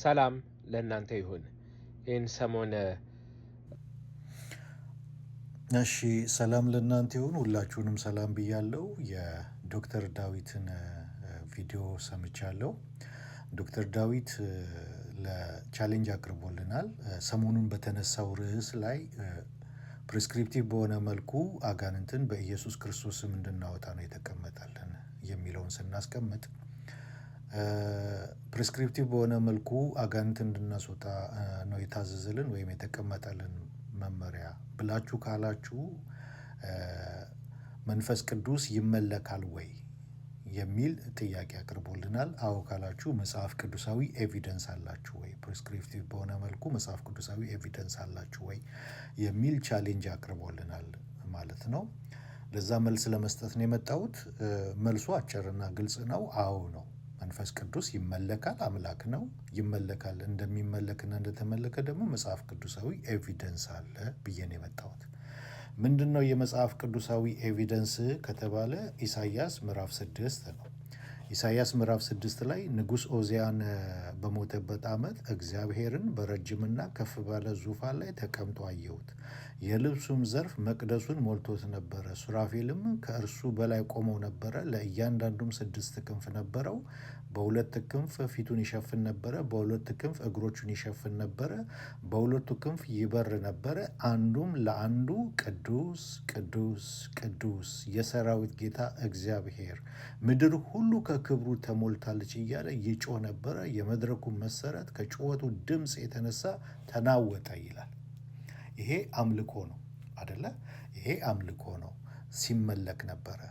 ሰላም ለእናንተ ይሁን። ይህን ሰሞን እሺ ሰላም ለእናንተ ይሁን። ሁላችሁንም ሰላም ብያለሁ። የዶክተር ዳዊትን ቪዲዮ ሰምቻለሁ። ዶክተር ዳዊት ለቻሌንጅ አቅርቦልናል። ሰሞኑን በተነሳው ርዕስ ላይ ፕሪስክሪፕቲቭ በሆነ መልኩ አጋንንትን በኢየሱስ ክርስቶስ ስም እንድናወጣ ነው የተቀመጠልን የሚለውን ስናስቀምጥ ፕሪስክሪፕቲቭ በሆነ መልኩ አጋንንት እንድናስወጣ ነው የታዘዘልን ወይም የተቀመጠልን መመሪያ ብላችሁ ካላችሁ መንፈስ ቅዱስ ይመለካል ወይ የሚል ጥያቄ አቅርቦልናል። አዎ ካላችሁ መጽሐፍ ቅዱሳዊ ኤቪደንስ አላችሁ ወይ? ፕሪስክሪፕቲቭ በሆነ መልኩ መጽሐፍ ቅዱሳዊ ኤቪደንስ አላችሁ ወይ የሚል ቻሌንጅ አቅርቦልናል ማለት ነው። ለዛ መልስ ለመስጠት ነው የመጣሁት። መልሱ አጭርና ግልጽ ነው። አዎ ነው። መንፈስ ቅዱስ ይመለካል፣ አምላክ ነው፣ ይመለካል። እንደሚመለክና እንደተመለከ ደግሞ መጽሐፍ ቅዱሳዊ ኤቪደንስ አለ ብዬ ነው የመጣሁት። ምንድነው የመጽሐፍ ቅዱሳዊ ኤቪደንስ ከተባለ ኢሳይያስ ምዕራፍ 6 ነው። ኢሳይያስ ምዕራፍ 6 ላይ ንጉሥ ኦዚያን በሞተበት ዓመት እግዚአብሔርን በረጅምና ከፍ ባለ ዙፋን ላይ ተቀምጦ አየሁት። የልብሱም ዘርፍ መቅደሱን ሞልቶት ነበረ። ሱራፌልም ከእርሱ በላይ ቆመው ነበረ። ለእያንዳንዱም 6 ክንፍ ነበረው። በሁለት ክንፍ ፊቱን ይሸፍን ነበረ፣ በሁለት ክንፍ እግሮቹን ይሸፍን ነበረ፣ በሁለቱ ክንፍ ይበር ነበረ። አንዱም ለአንዱ ቅዱስ ቅዱስ ቅዱስ የሰራዊት ጌታ እግዚአብሔር፣ ምድር ሁሉ ከክብሩ ተሞልታለች እያለ ይጮህ ነበረ። የመድረኩ መሰረት ከጩኸቱ ድምፅ የተነሳ ተናወጠ ይላል። ይሄ አምልኮ ነው አደለ? ይሄ አምልኮ ነው፣ ሲመለክ ነበረ።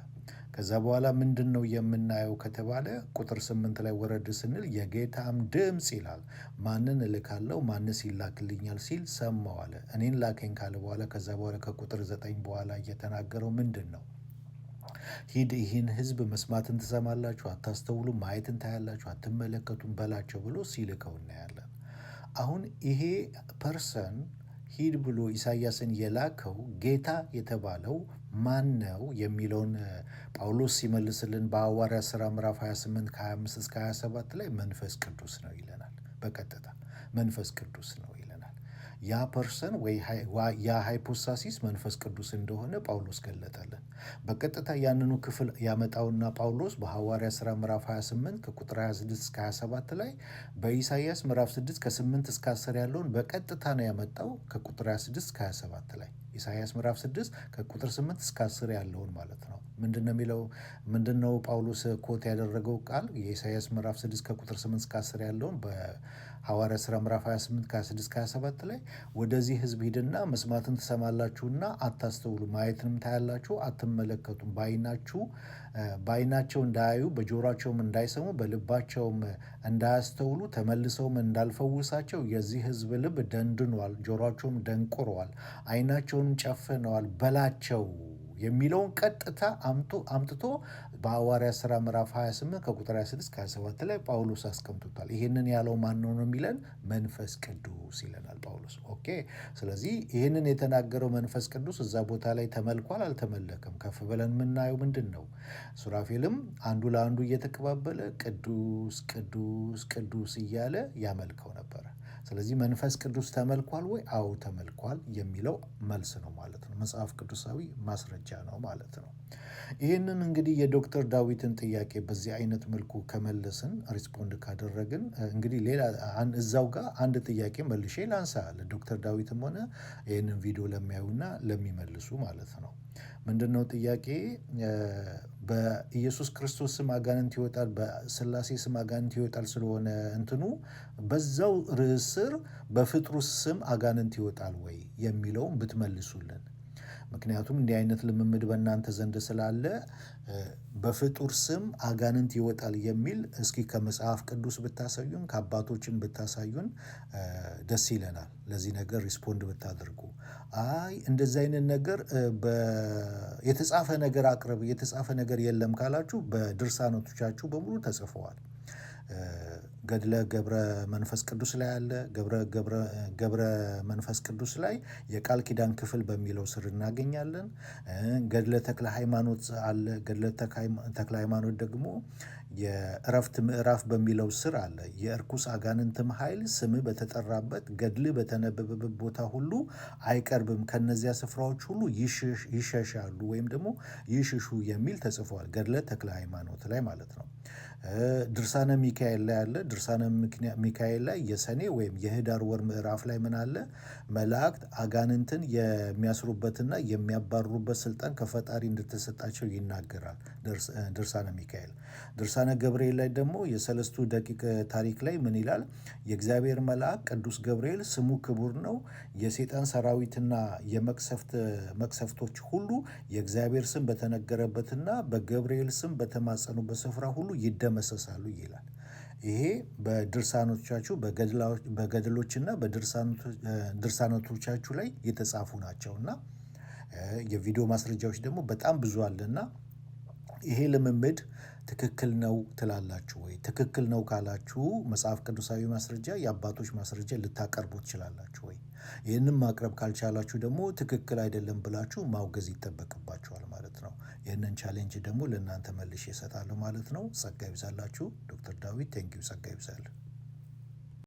ከዛ በኋላ ምንድን ነው የምናየው ከተባለ ቁጥር 8 ላይ ወረድ ስንል የጌታም ድምፅ ይላል። ማንን እልካለሁ ማንስ ይላክልኛል ሲል ሰማሁ አለ። እኔን ላከኝ ካለ በኋላ ከዛ በኋላ ከቁጥር 9 በኋላ እየተናገረው ምንድን ነው? ሂድ ይህን ሕዝብ መስማትን ትሰማላችሁ፣ አታስተውሉም፣ ማየትን ታያላችሁ፣ አትመለከቱም በላቸው ብሎ ሲልከው እናያለን። አሁን ይሄ ፐርሰን ሂድ ብሎ ኢሳይያስን የላከው ጌታ የተባለው ማን ነው የሚለውን ጳውሎስ ሲመልስልን በሐዋርያት ሥራ ምዕራፍ 28 ከ25 እስከ 27 ላይ መንፈስ ቅዱስ ነው ይለናል። በቀጥታ መንፈስ ቅዱስ ነው ይለናል። ያ ፐርሰን ወይ ያ ሃይፖስታሲስ መንፈስ ቅዱስ እንደሆነ ጳውሎስ ገለጠልን። በቀጥታ ያንኑ ክፍል ያመጣውና ጳውሎስ በሐዋርያት ሥራ ምዕራፍ 28 ከቁጥር 26 እስከ 27 ላይ በኢሳይያስ ምዕራፍ 6 ከ8 እስከ 10 ያለውን በቀጥታ ነው ያመጣው ከቁጥር 26 እስከ 27 ላይ ኢሳይያስ ምዕራፍ 6 ከቁጥር 8 እስከ 10 ያለውን ማለት ነው። ምንድነው የሚለው? ምንድነው ጳውሎስ ኮት ያደረገው ቃል? የኢሳይያስ ምዕራፍ 6 ከቁጥር 8 እስከ 10 ያለውን በሐዋርያት ሥራ ምዕራፍ 28 ከ26 እስከ 27 ላይ ወደዚህ ሕዝብ ሂድና መስማትን ትሰማላችሁና አታስተውሉ፣ ማየትንም ታያላችሁ አትመለከቱም፣ በዓይናቸው እንዳያዩ በጆሯቸውም እንዳይሰሙ በልባቸውም እንዳያስተውሉ ተመልሰውም እንዳልፈውሳቸው የዚህ ሕዝብ ልብ ደንድኗል፣ ጆሯቸውም ደንቁረዋል፣ ዓይናቸውንም ጨፍነዋል በላቸው የሚለውን ቀጥታ አምጥቶ በሐዋርያት ሥራ ምዕራፍ 28 ከቁጥር 26 ከ27 ላይ ጳውሎስ አስቀምጦታል። ይህንን ያለው ማን ነው የሚለን? መንፈስ ቅዱስ ይለናል ጳውሎስ። ኦኬ። ስለዚህ ይህንን የተናገረው መንፈስ ቅዱስ እዛ ቦታ ላይ ተመልኳል አልተመለከም? ከፍ ብለን የምናየው ምንድን ነው? ሱራፌልም አንዱ ለአንዱ እየተቀባበለ ቅዱስ ቅዱስ ቅዱስ እያለ ያመልከው ነበረ። ስለዚህ መንፈስ ቅዱስ ተመልኳል ወይ? አዎ ተመልኳል የሚለው መልስ ነው ማለት ነው። መጽሐፍ ቅዱሳዊ ማስረጃ ነው ማለት ነው። ይህንን እንግዲህ የዶክተር ዳዊትን ጥያቄ በዚህ አይነት መልኩ ከመለስን ሪስፖንድ ካደረግን እንግዲህ ሌላ እዛው ጋር አንድ ጥያቄ መልሼ ላንሳ ለዶክተር ዳዊትም ሆነ ይህንን ቪዲዮ ለሚያዩና ለሚመልሱ ማለት ነው። ምንድነው ጥያቄ? በኢየሱስ ክርስቶስ ስም አጋንንት ይወጣል፣ በስላሴ ስም አጋንንት ይወጣል ስለሆነ እንትኑ በዛው ርዕስ ስር በፍጥሩ ስም አጋንንት ይወጣል ወይ የሚለውን ብትመልሱልን። ምክንያቱም እንዲህ አይነት ልምምድ በእናንተ ዘንድ ስላለ በፍጡር ስም አጋንንት ይወጣል የሚል እስኪ ከመጽሐፍ ቅዱስ ብታሳዩን ከአባቶችን ብታሳዩን ደስ ይለናል። ለዚህ ነገር ሪስፖንድ ብታደርጉ። አይ እንደዚህ አይነት ነገር የተጻፈ ነገር አቅርብ፣ የተጻፈ ነገር የለም ካላችሁ በድርሳኖቶቻችሁ በሙሉ ተጽፈዋል። ገድለ ገብረ መንፈስ ቅዱስ ላይ አለ። ገብረ መንፈስ ቅዱስ ላይ የቃል ኪዳን ክፍል በሚለው ስር እናገኛለን። ገድለ ተክለ ሃይማኖት አለ። ገድለ ተክለ ሃይማኖት ደግሞ የእረፍት ምዕራፍ በሚለው ስር አለ። የእርኩስ አጋንንትም ኃይል ስምህ በተጠራበት ገድልህ በተነበበበት ቦታ ሁሉ አይቀርብም፣ ከነዚያ ስፍራዎች ሁሉ ይሸሻሉ ወይም ደግሞ ይሽሹ የሚል ተጽፏል። ገድለ ተክለ ሃይማኖት ላይ ማለት ነው። ድርሳነ ሚካኤል ላይ አለ። ድርሳነ ሚካኤል ላይ የሰኔ ወይም የህዳር ወር ምዕራፍ ላይ ምን አለ? መላእክት አጋንንትን የሚያስሩበትና የሚያባርሩበት ስልጣን ከፈጣሪ እንደተሰጣቸው ይናገራል ድርሳነ ሚካኤል። ድርሳነ ገብርኤል ላይ ደግሞ የሰለስቱ ደቂቅ ታሪክ ላይ ምን ይላል? የእግዚአብሔር መልአክ ቅዱስ ገብርኤል ስሙ ክቡር ነው፣ የሰይጣን ሰራዊትና መቅሰፍቶች ሁሉ የእግዚአብሔር ስም በተነገረበትና በገብርኤል ስም በተማጸኑበት ስፍራ ሁሉ ይደመሰሳሉ ይላል። ይሄ በድርሳኖቻችሁ በገድሎችና በድርሳኖቶቻችሁ ላይ የተጻፉ ናቸው እና የቪዲዮ ማስረጃዎች ደግሞ በጣም ብዙ አለና ይሄ ልምምድ ትክክል ነው ትላላችሁ ወይ? ትክክል ነው ካላችሁ መጽሐፍ ቅዱሳዊ ማስረጃ፣ የአባቶች ማስረጃ ልታቀርቡ ትችላላችሁ ወይ? ይህንም ማቅረብ ካልቻላችሁ ደግሞ ትክክል አይደለም ብላችሁ ማውገዝ ይጠበቅባችኋል ማለት ነው። ይህንን ቻሌንጅ ደግሞ ለእናንተ መልሼ እሰጣለሁ ማለት ነው። ጸጋ ይብዛላችሁ። ዶክተር ዳዊት ቴንኪው። ጸጋ ይብዛል።